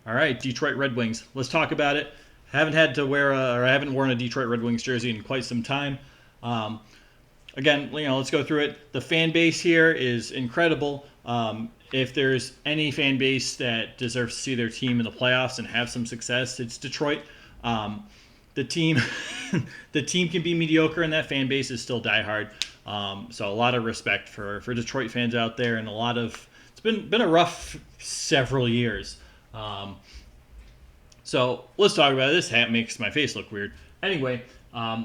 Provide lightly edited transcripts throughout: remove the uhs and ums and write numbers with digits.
All right, Detroit Red Wings. Let's talk about it. Haven't had to wear or I haven't worn a Detroit Red Wings jersey in quite some time. Um, Again, let's go through it. The fan base here is incredible. If there's any fan base that deserves to see their team in the playoffs and have some success, it's Detroit. Um, the team, the team can be mediocre, and that fan base is still diehard. So a lot of respect for Detroit fans out there, and it's been a rough several years. Um, so let's talk about it. This hat makes my face look weird. Anyway,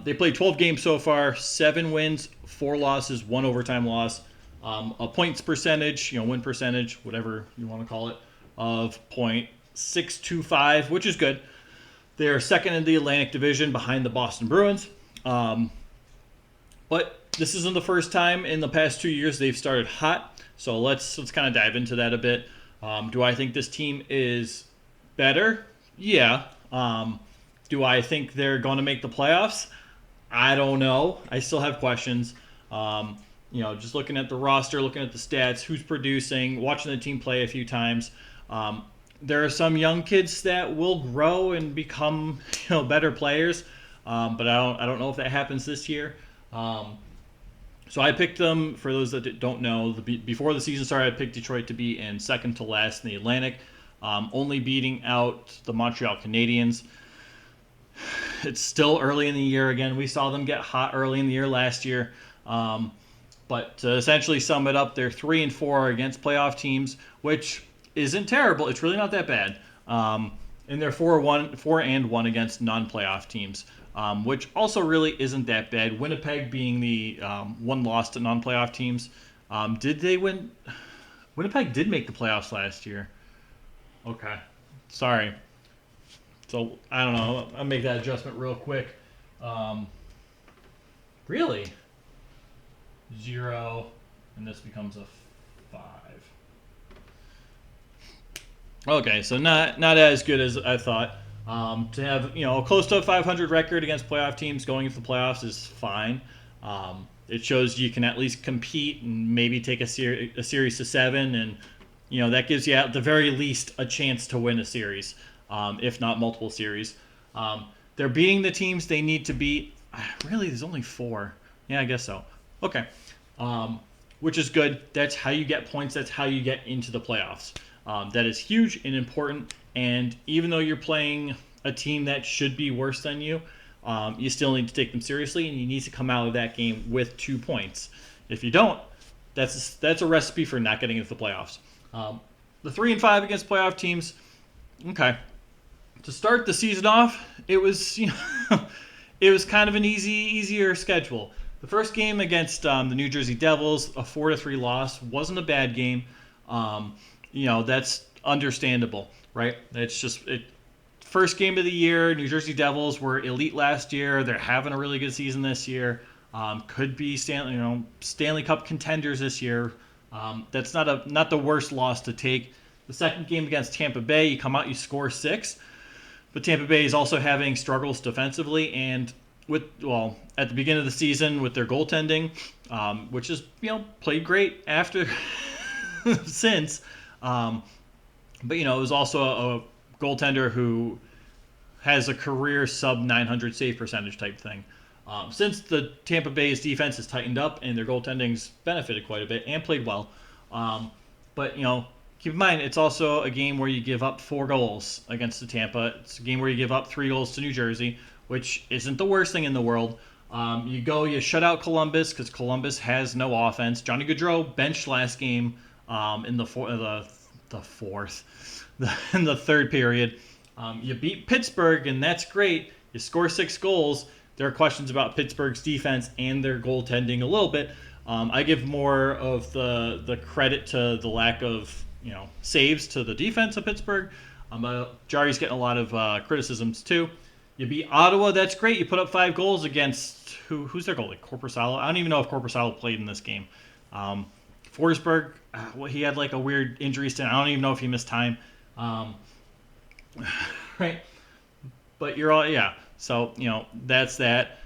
they played 12 games so far, 7 wins, 4 losses, 1 overtime loss, a points percentage, win percentage, whatever you want to call it, of .625, which is good. They're second in the Atlantic Division behind the Boston Bruins. But this isn't the first time in the past 2 years they've started hot. So let's kind of dive into that a bit. Do I think this team is better? Yeah. Do I think they're going to make the playoffs? I don't know. I still have questions. Just looking at the roster, looking at the stats, who's producing, watching the team play a few times. There are some young kids that will grow and become better players, but I don't know if that happens this year. So I picked them. For those that don't know, before the season started, I picked Detroit to be in second to last in the Atlantic, only beating out the Montreal Canadiens. It's still early in the year. Again, we saw them get hot early in the year last year. But to essentially sum it up, they're 3-4 against playoff teams, which isn't terrible. It's really not that bad. And they're 4-1 against non-playoff teams, which also really isn't that bad. Winnipeg being the one loss to non-playoff teams. Did they win? Winnipeg did make the playoffs last year. Okay. Sorry. So, I don't know. I'll make that adjustment real quick. Really? 0, and this becomes a 5. Okay, so not as good as I thought. To have close to a 500 record against playoff teams going into the playoffs is fine. It shows you can at least compete and maybe take a series to 7, and that gives you at the very least a chance to win a series, if not multiple series. They're beating the teams they need to beat. Really, there's only 4. Yeah, I guess so. Okay, which is good. That's how you get points. That's how you get into the playoffs. That is huge and important. And even though you're playing a team that should be worse than you, you still need to take them seriously, and you need to come out of that game with 2 points. If you don't, that's a recipe for not getting into the playoffs. The 3-5 against playoff teams. Okay, to start the season off, it was it was kind of an easier schedule. The first game against the New Jersey Devils, a 4-3 loss, wasn't a bad game. That's understandable, right? It's just first game of the year. New Jersey Devils were elite last year. They're having a really good season this year. Could be Stanley Cup contenders this year. That's not the worst loss to take. The second game against Tampa Bay, you come out, you score 6, but Tampa Bay is also having struggles defensively, and at the beginning of the season with their goaltending, which is played great after since. But it was also a goaltender who has a career sub 900 save percentage type thing. Since the Tampa Bay's defense has tightened up and their goaltending's benefited quite a bit and played well. But keep in mind, it's also a game where you give up 4 goals against the Tampa. It's a game where you give up 3 goals to New Jersey, which isn't the worst thing in the world. You shut out Columbus because Columbus has no offense. Johnny Gaudreau benched last game in the third period. You beat Pittsburgh, and that's great. You score 6 goals. There are questions about Pittsburgh's defense and their goaltending a little bit. I give more of the credit to the lack of saves to the defense of Pittsburgh. Jari's getting a lot of criticisms too. You beat Ottawa, that's great. You put up 5 goals against who's their goalie? Korpisalo. I don't even know if Korpisalo played in this game. Forsberg, he had like a weird injury stint. I don't even know if he missed time. Right, but you're all So that's that.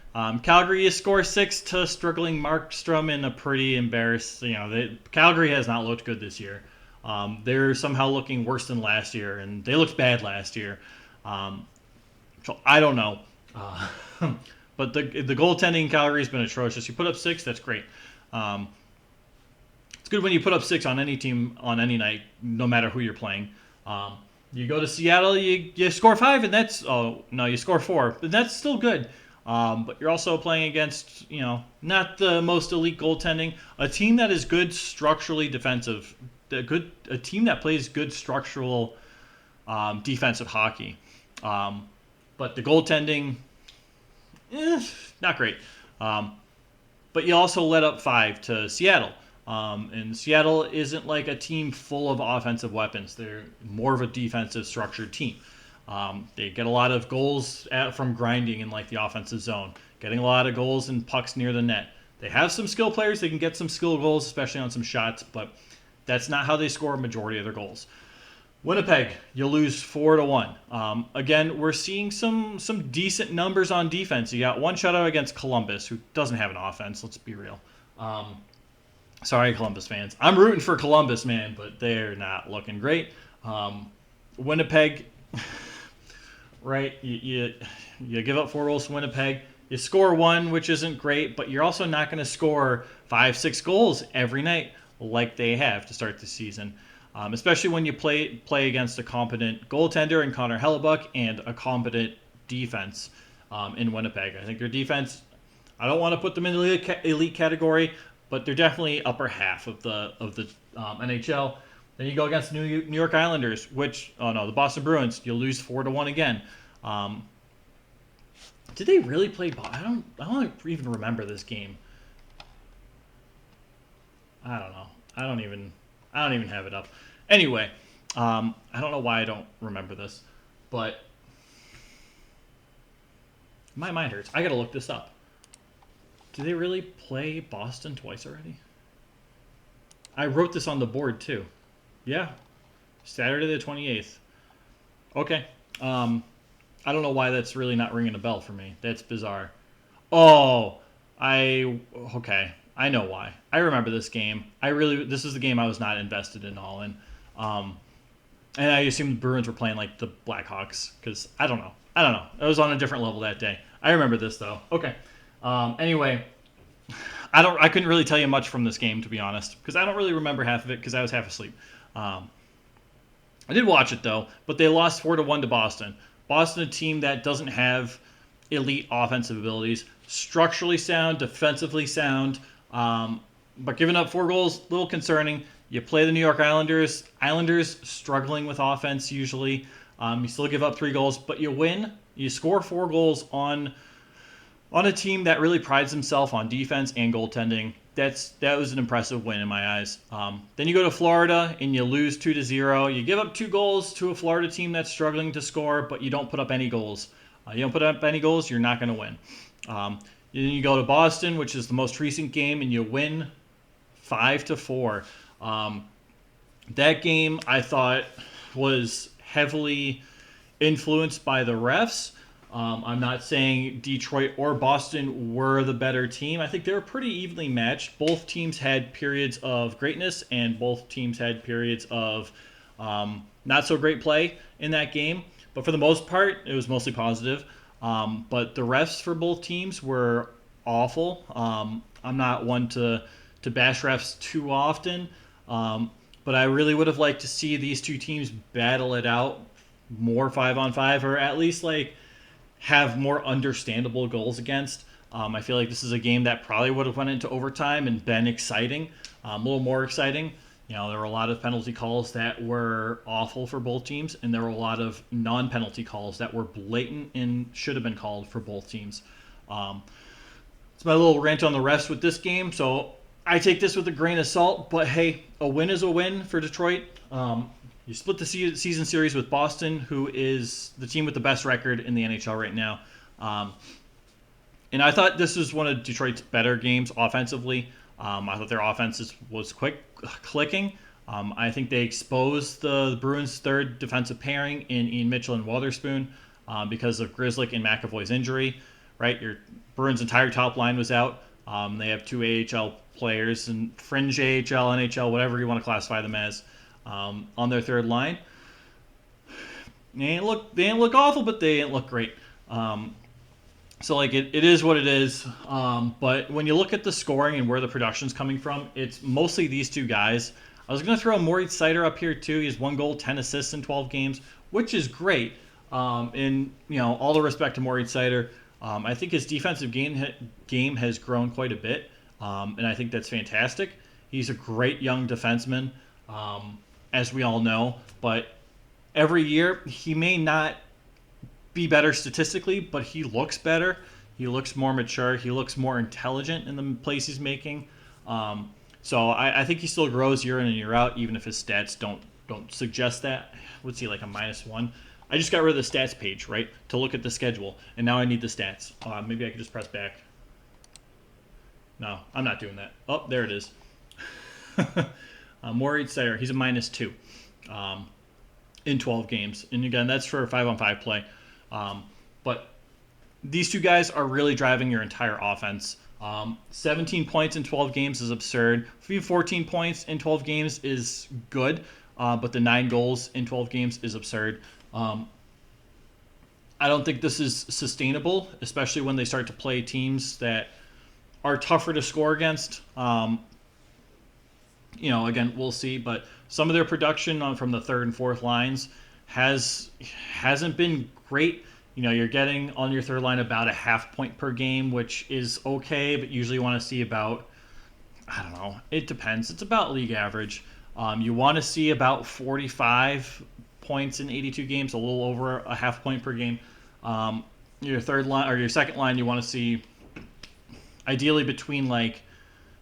Calgary, you score 6 to struggling Markstrom in a pretty embarrassing. Calgary has not looked good this year. They're somehow looking worse than last year, and they looked bad last year. So I don't know. Uh, but the goaltending in Calgary has been atrocious. You put up 6, that's great. Um, it's good when you put up 6 on any team on any night, no matter who you're playing. You go to Seattle, you score 5, and that's you score 4, but that's still good. But you're also playing against not the most elite goaltending, a team that is good structurally defensive, a team that plays good structural defensive hockey. But the goaltending, not great. But you also let up 5 to Seattle. And Seattle isn't like a team full of offensive weapons. They're more of a defensive structured team. They get a lot of goals from grinding in like the offensive zone, getting a lot of goals and pucks near the net. They have some skill players. They can get some skill goals, especially on some shots, but that's not how they score a majority of their goals. Winnipeg, you lose 4-1. Again, we're seeing some decent numbers on defense. You got one shutout against Columbus, who doesn't have an offense. Let's be real. Sorry, Columbus fans. I'm rooting for Columbus, man, but they're not looking great. Winnipeg, right? You give up 4 goals to Winnipeg. You score 1, which isn't great, but you're also not going to score 5-6 goals every night like they have to start the season. Especially when you play against a competent goaltender in Connor Hellebuck and a competent defense in Winnipeg. I think their defense, I don't want to put them in the elite category, but they're definitely upper half of the NHL. Then you go against New York Islanders, the Boston Bruins. You lose 4-1 again. Did they really play? I don't even remember this game. I don't know. I don't even have it up. Anyway, I don't know why I don't remember this, but my mind hurts. I gotta look this up. Did they really play Boston twice already? I wrote this on the board too. Yeah. Saturday the 28th. Okay. I don't know why that's really not ringing a bell for me. That's bizarre. Okay. I know why. I remember this game. This is the game I was not invested in all in. And I assume the Bruins were playing like the Blackhawks because I don't know. It was on a different level that day. I remember this though. Okay. Anyway, I couldn't really tell you much from this game, to be honest, because I don't really remember half of it because I was half asleep. I did watch it though, but they lost 4-1 to Boston. Boston, a team that doesn't have elite offensive abilities, structurally sound, defensively sound, but giving up 4 goals, a little concerning. You play the New York Islanders. Islanders struggling with offense usually. You still give up 3 goals, but you win. You score 4 goals on a team that really prides himself on defense and goaltending. That was an impressive win in my eyes. Then you go to Florida and you lose 2-0. You give up 2 goals to a Florida team that's struggling to score, but you don't put up any goals. You don't put up any goals, you're not going to win. Then you go to Boston, which is the most recent game, and you win 5-4. That game I thought was heavily influenced by the refs. I'm not saying Detroit or Boston were the better team. I think they were pretty evenly matched. Both teams had periods of greatness, and both teams had periods of not so great play in that game. But for the most part, it was mostly positive. But the refs for both teams were awful. I'm not one to bash refs too often, but I really would have liked to see these two teams battle it out more 5-on-5, or at least like have more understandable goals against. I feel like this is a game that probably would have went into overtime and been exciting, a little more exciting. There were a lot of penalty calls that were awful for both teams, and there were a lot of non-penalty calls that were blatant and should have been called for both teams. It's my little rant on the refs with this game, so I take this with a grain of salt, but hey, a win is a win for Detroit. You split the season series with Boston, who is the team with the best record in the NHL right now. And I thought this was one of Detroit's better games offensively. I thought their offense was clicking. I think they exposed the Bruins' third defensive pairing in Ian Mitchell and Wotherspoon because of Grzelcyk and McAvoy's injury. Right, your Bruins' entire top line was out. They have 2 AHL players and fringe AHL, NHL, whatever you want to classify them as. on their third line. They ain't look awful, but they ain't look great. So like it is what it is. But when you look at the scoring and where the production's coming from, it's mostly these two guys. I was gonna throw Moritz Seider up here too. He has 1 goal, 10 assists in 12 games, which is great. And all the respect to Moritz Seider. I think his defensive game has grown quite a bit, and I think that's fantastic. He's a great young defenseman, as we all know. But every year he may not be better statistically, but he looks better. He looks more mature. He looks more intelligent in the plays he's making. So I think he still grows year in and year out, even if his stats don't suggest that. What's he, like a -1? I just got rid of the stats page, right, to look at the schedule, and now I need the stats. Maybe I could just press back. No, I'm not doing that. Oh, there it is. Moritz Seider, he's a -2 in 12 games. And again, that's for 5-on-5 play. But these two guys are really driving your entire offense. 17 points in 12 games is absurd. 14 points in 12 games is good, but the 9 goals in 12 games is absurd. I don't think this is sustainable, especially when they start to play teams that are tougher to score against. Again, we'll see, but some of their production from the third and fourth lines hasn't been great. You're getting on your third line about a 0.5 point per game, which is okay, but usually you want to see about, I don't know, it depends. It's about league average. You want to see about 45 points in 82 games, a little over a 0.5 point per game. Your third line or your second line, you want to see ideally between like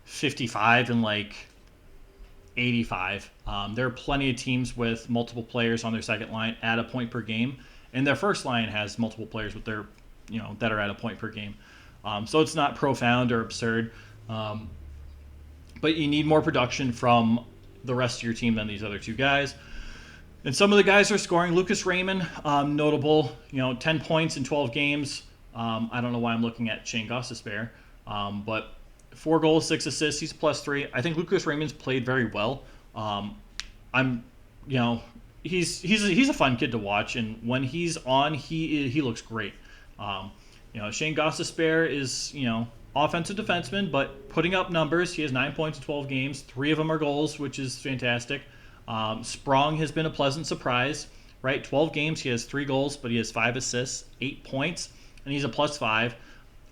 55 and like 85. There are plenty of teams with multiple players on their second line at a point per game, and their first line has multiple players with their, that are at a point per game. So it's not profound or absurd, but you need more production from the rest of your team than these other two guys. And some of the guys are scoring. Lucas Raymond, notable, 10 points in 12 games. I don't know why I'm looking at Shane Gostisbehere, but 4 goals, 6 assists. He's +3. I think Lucas Raymond's played very well. He's a fun kid to watch, and when he's on, he looks great. Shane Gostisbehere is offensive defenseman, but putting up numbers. He has 9 points in 12 games. 3 of them are goals, which is fantastic. Sprong has been a pleasant surprise, right? 12 games, he has 3 goals, but he has 5 assists, 8 points, and he's a +5.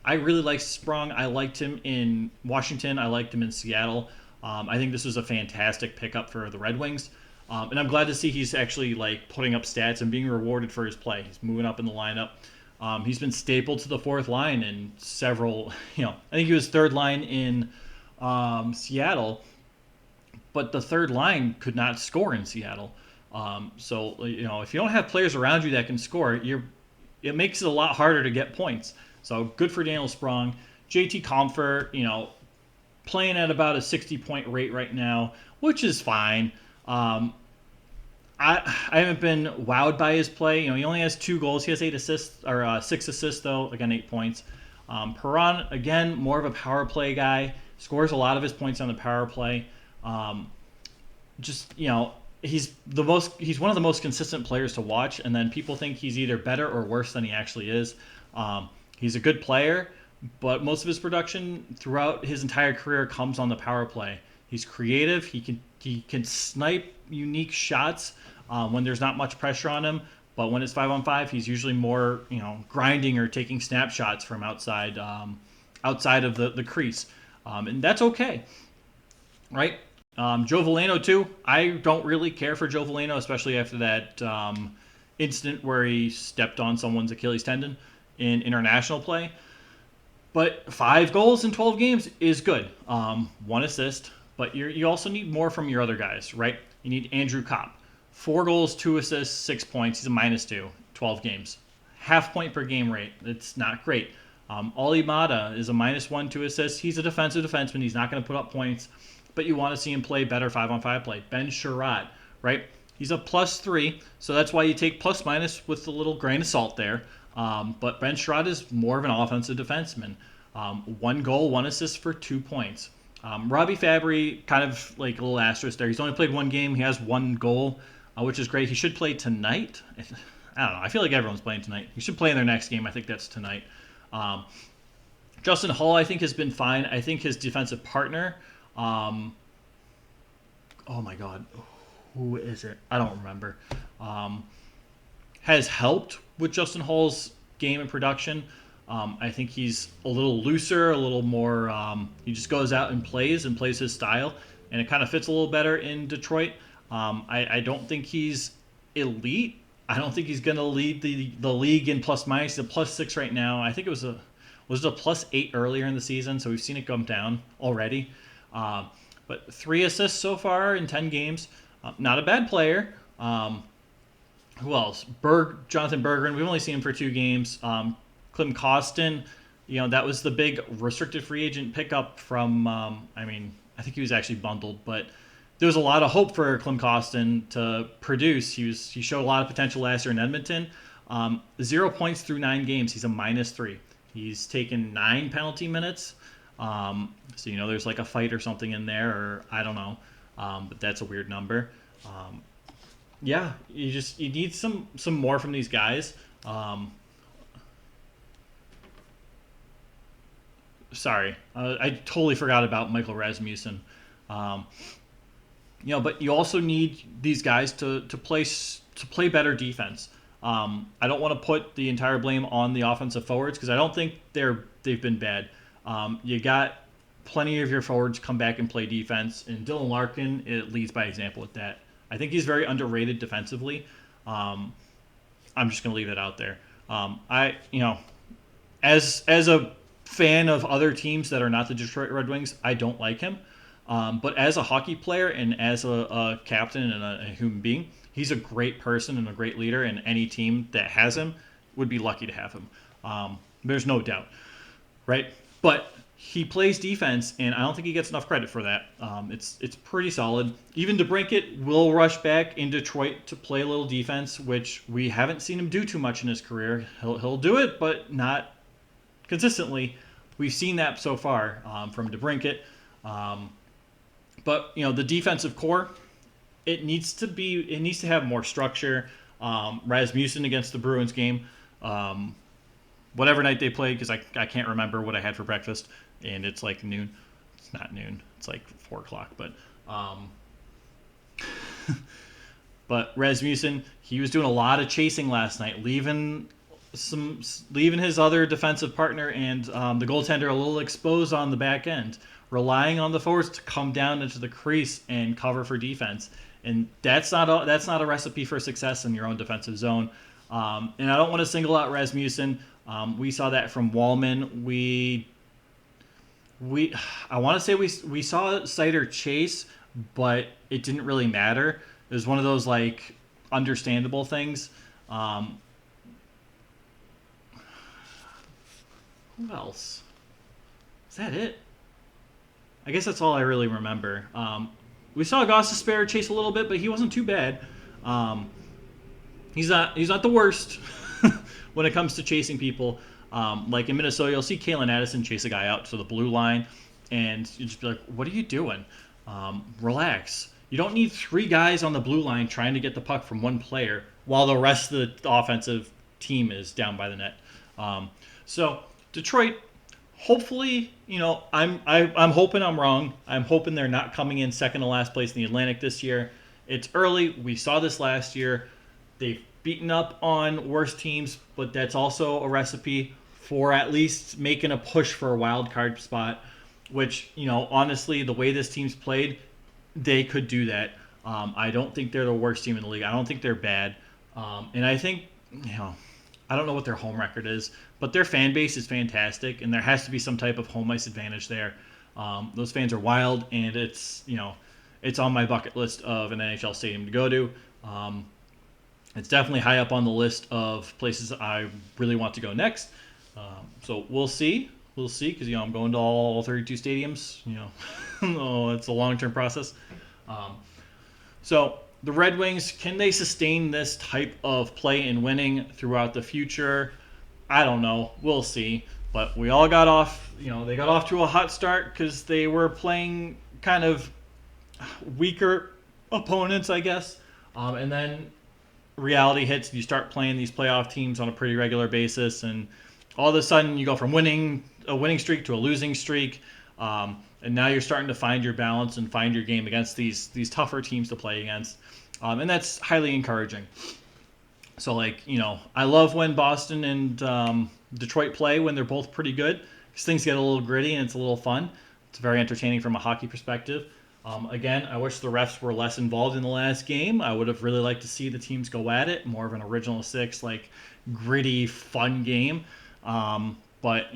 I really like Sprong. I liked him in Washington. I liked him in Seattle. I think this was a fantastic pickup for the Red Wings. And I'm glad to see he's actually putting up stats and being rewarded for his play. He's moving up in the lineup. He's been stapled to the fourth line in several, I think he was third line in Seattle, but the third line could not score in Seattle. So if you don't have players around you that can score, it makes it a lot harder to get points. So good for Daniel Sprong. JT Compher, playing at about a 60-point rate right now, which is fine. I haven't been wowed by his play. He only has 2 goals. He has 8 assists or 6 assists though. Again, 8 points. Perron, again, more of a power play guy. Scores a lot of his points on the power play. He's one of the most consistent players to watch. And then people think he's either better or worse than he actually is. He's a good player, but most of his production throughout his entire career comes on the power play. He's creative. He can snipe unique shots when there's not much pressure on him. But when it's 5-on-5, he's usually more grinding or taking snapshots from outside of the crease, and that's okay, right? Joe Veleno too. I don't really care for Joe Veleno, especially after that incident where he stepped on someone's Achilles tendon in international play. But 5 goals in 12 games is good. 1 assist. But you also need more from your other guys, right? You need Andrew Kopp. 4 goals, 2 assists, 6 points. He's a -2, 12 games. 0.5 point per game rate. It's not great. Olli Mata is a -1, 2 assists. He's a defensive defenseman. He's not going to put up points, but you want to see him play better 5-on-5 play. Ben Sherratt, right? He's a +3, so that's why you take plus-minus with a little grain of salt there. But Ben Sherratt is more of an offensive defenseman. 1 goal, 1 assist for 2 points. Robbie Fabry, kind of like a little asterisk there. He's only played one game. He has one goal, which is great. He should play tonight. I don't know. I feel like everyone's playing tonight. He should play in their next game. I think that's tonight. Um, Justin Hall, I think, has been fine. I think his defensive partner, oh my God, who is it? I don't remember. Um, has helped with Justin Hall's game and production. I think he's a little looser, a little more. He just goes out and plays his style, and it kind of fits a little better in Detroit. I don't think he's elite. I don't think he's going to lead the league in plus minus. He's a +6 right now. I think it was a +8 earlier in the season, so we've seen it come down already. But 3 assists so far in 10 games. Not a bad player. Who else? Jonathan Berggren. We've only seen him for 2 games. Klim Kostin, that was the big restricted free agent pickup from. I think he was actually bundled, but there was a lot of hope for Klim Kostin to produce. He showed a lot of potential last year in Edmonton. 0 points through 9 games. He's a -3. He's taken 9 penalty minutes. So there's like a fight or something in there, or I don't know. But that's a weird number. Yeah, you need some more from these guys. Sorry, I totally forgot about Michael Rasmussen. But you also need these guys to play better defense. I don't want to put the entire blame on the offensive forwards because I don't think they've been bad. You got plenty of your forwards come back and play defense, and Dylan Larkin leads by example with that. I think he's very underrated defensively. I'm just going to leave it out there. As a fan of other teams that are not the Detroit Red Wings, I don't like him. But as a hockey player and as a captain and a human being, he's a great person and a great leader, and any team that has him would be lucky to have him. There's no doubt, right? But he plays defense, and I don't think he gets enough credit for that. It's pretty solid. Even DeBrincat will rush back in Detroit to play a little defense, which we haven't seen him do too much in his career. He'll do it, but not consistently. We've seen that so far from DeBrincat. But the defensive core, it needs to have more structure. Rasmussen against the Bruins game, whatever night they played, because I can't remember what I had for breakfast, and it's like noon. It's not noon. It's like 4 o'clock. But but Rasmussen, he was doing a lot of chasing last night, leaving his other defensive partner and the goaltender a little exposed on the back end, relying on the forwards to come down into the crease and cover for defense. And that's not a recipe for success in your own defensive zone. And I don't want to single out Rasmussen. We saw that from Wallman. I want to say we saw Seider chase, but it didn't really matter. It was one of those like understandable things. Who else? Is that it? I guess that's all I really remember. We saw Gostisbehere chase a little bit, but he wasn't too bad. He's not the worst when it comes to chasing people. Like in Minnesota, you'll see Kalen Addison chase a guy out to the blue line, and you just be like, "What are you doing? Relax. You don't need 3 guys on the blue line trying to get the puck from one player while the rest of the offensive team is down by the net." So Detroit, hopefully, I'm hoping I'm wrong. I'm hoping they're not coming in second to last place in the Atlantic this year. It's early. We saw this last year. They've beaten up on worse teams, but that's also a recipe for at least making a push for a wild card spot, which, honestly, the way this team's played, they could do that. I don't think they're the worst team in the league. I don't think they're bad. And I think, I don't know what their home record is, but their fan base is fantastic, and there has to be some type of home ice advantage there. Those fans are wild, and it's on my bucket list of an NHL stadium to go to. It's definitely high up on the list of places I really want to go next. So we'll see. We'll see, because I'm going to all 32 stadiums. It's a long-term process. So the Red Wings, can they sustain this type of play and winning throughout the future? I don't know. We'll see. But we all got off, they got off to a hot start because they were playing kind of weaker opponents, I guess. And then reality hits, and you start playing these playoff teams on a pretty regular basis, and all of a sudden you go from a winning streak to a losing streak. And now you're starting to find your balance and find your game against these tougher teams to play against. And that's highly encouraging. So, I love when Boston and Detroit play when they're both pretty good, because things get a little gritty and it's a little fun. It's very entertaining from a hockey perspective. Again, I wish the refs were less involved in the last game. I would have really liked to see the teams go at it, more of an original six, gritty, fun game. But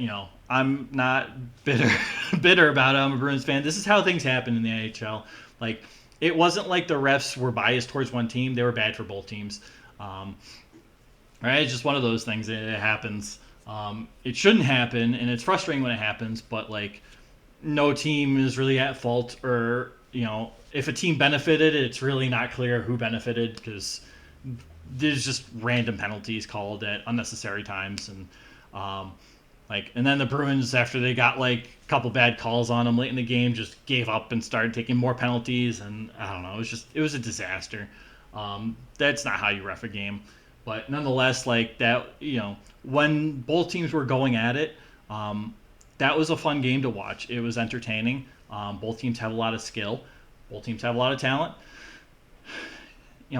I'm not bitter about it. I'm a Bruins fan. This is how things happen in the NHL. It wasn't like the refs were biased towards one team. They were bad for both teams. Right? It's just one of those things. It happens. It shouldn't happen, and it's frustrating when it happens. But no team is really at fault, or if a team benefited, it's really not clear who benefited, because there's just random penalties called at unnecessary times, and and then the Bruins, after they got a couple bad calls on them late in the game, just gave up and started taking more penalties, and I don't know, it was a disaster. That's not how you ref a game, but nonetheless, that, when both teams were going at it, that was a fun game to watch. It was entertaining. Both teams have a lot of skill. Both teams have a lot of talent. I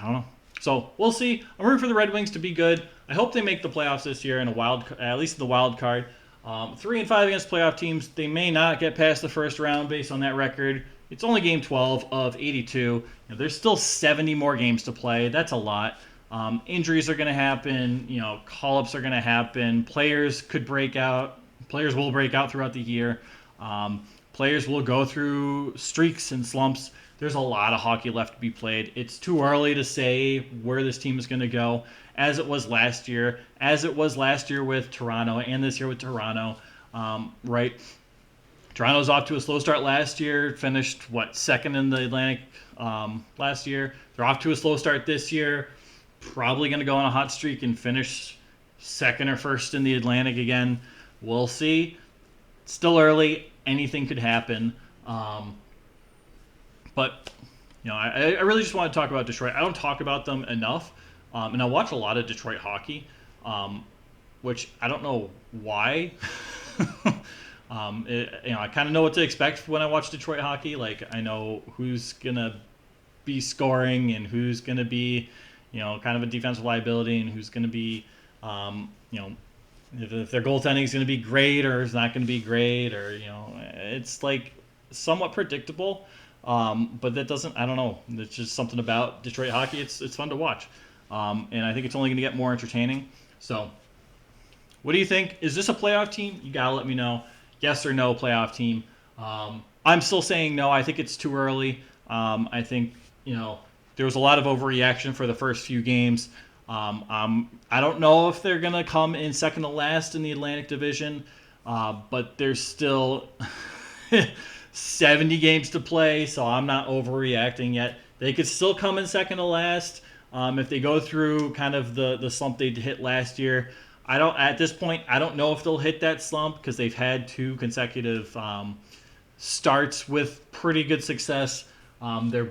don't know. So we'll see. I'm rooting for the Red Wings to be good. I hope they make the playoffs this year, at least in the wild card. 3-5 against playoff teams. They may not get past the first round based on that record. It's only game 12 of 82. There's still 70 more games to play. That's a lot. Injuries are going to happen. Call-ups are going to happen. Players could break out. Players will break out throughout the year. Players will go through streaks and slumps. There's a lot of hockey left to be played. It's too early to say where this team is going to go, as it was last year with Toronto, and this year with Toronto, right? Toronto's off to a slow start last year, finished, second in the Atlantic last year. They're off to a slow start this year, probably going to go on a hot streak and finish second or first in the Atlantic again. We'll see. Still early. Anything could happen. But, I really just want to talk about Detroit. I don't talk about them enough. And I watch a lot of Detroit hockey, which I don't know why. I kind of know what to expect when I watch Detroit hockey. I know who's going to be scoring and who's going to be, kind of a defensive liability, and who's going to be, if their goaltending is going to be great or is not going to be great, or it's somewhat predictable. But that doesn't, I don't know. It's just something about Detroit hockey. It's fun to watch. And I think it's only going to get more entertaining. So what do you think? Is this a playoff team? You got to let me know. Yes or no playoff team. I'm still saying no. I think it's too early. I think, there was a lot of overreaction for the first few games. I don't know if they're going to come in second to last in the Atlantic Division, but there's still 70 games to play, so I'm not overreacting yet. They could still come in second to last if they go through kind of the slump they hit last year. At this point, I don't know if they'll hit that slump, because they've had two consecutive starts with pretty good success. They're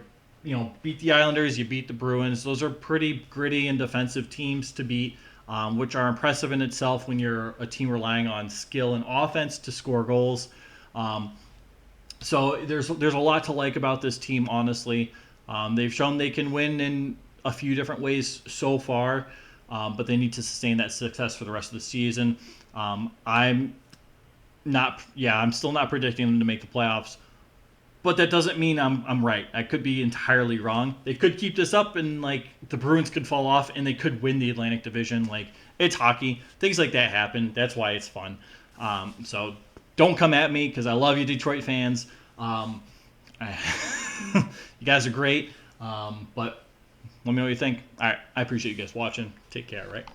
beat the Islanders, you beat the Bruins. Those are pretty gritty and defensive teams to beat, which are impressive in itself when you're a team relying on skill and offense to score goals. So there's a lot to like about this team, honestly. They've shown they can win in a few different ways so far, but they need to sustain that success for the rest of the season. I'm still not predicting them to make the playoffs. But that doesn't mean I'm right. I could be entirely wrong. They could keep this up, and the Bruins could fall off, and they could win the Atlantic Division. It's hockey. Things like that happen. That's why it's fun. So don't come at me, because I love you, Detroit fans. You guys are great. But let me know what you think. All right. I appreciate you guys watching. Take care, right?